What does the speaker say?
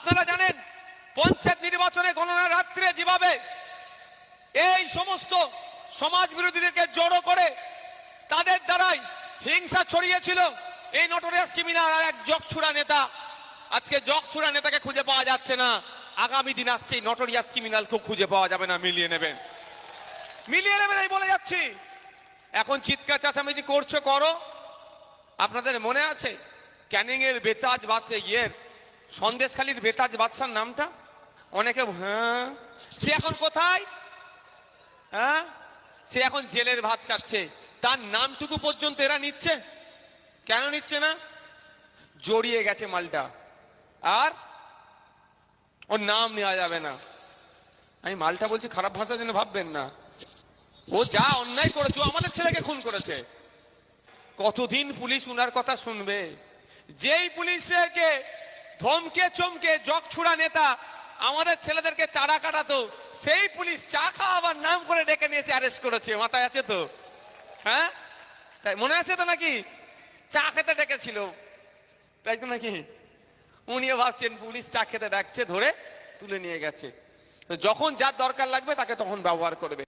আপনারা জানেন পঞ্চায়েত নির্বাচনে গণনার রাত্রে যেভাবে এই সমস্ত সমাজ বিরোধীদেরকে জড়ো করে তাদের দ্বারাই হিংসা ছড়িয়েছিল এই নটোরিয়াস ক্রিমিনাল আর এক জগছুড়া নেতা। আজকে জগছুড়া নেতাকে খুঁজে পাওয়া যাচ্ছে না, আগামী দিন আসছে নটোরিয়াস ক্রিমিনাল খুব খুঁজে পাওয়া যাবে না, মিলিয়ে নেবেন এই বলে যাচ্ছি। এখন চিৎকার চেঁচামেচি করছো করো। আপনাদের মনে আছে ক্যানিং এর বেতাজ বাদশা সন্দেশখালীর বেতাজ বাদশার নামটা? অনেকে হ্যাঁ, সে এখন কোথায়? হ্যাঁ, সে এখন জেলের ভাত খাচ্ছে। তার নামটুকু পর্যন্ত এরা নিচ্ছে। কেন নিচ্ছে না? জড়িয়ে গেছে মালটা, আর ওর নাম নেওয়া যাবে না। আমি মালটা বলছি খারাপ ভাষা যেন ভাববেন না। ও যা অন্যায় করেছে, আমাদের ছেলেকে খুন করেছে। কতদিন পুলিশ উনার কথা শুনবে? যেই পুলিশকে ধমকে চমকে জগছুড়া নেতা আমাদের ছেলেদেরকে তাড়া কাটাতো, সেই পুলিশ চা খাওয়াবার নাম করে ডেকে নিয়ে এসে অ্যারেস্ট করেছে। মাথায় আছে তো? হ্যাঁ, তাই মনে আছে তো নাকি? চা খেতে ডেকেছিল, তাই তো নাকি? উনিও ভাবছেন পুলিশ চা খেতে ডাকছে, ধরে তুলে নিয়ে গেছে। তো যখন যার দরকার লাগবে তাকে তখন ব্যবহার করবে।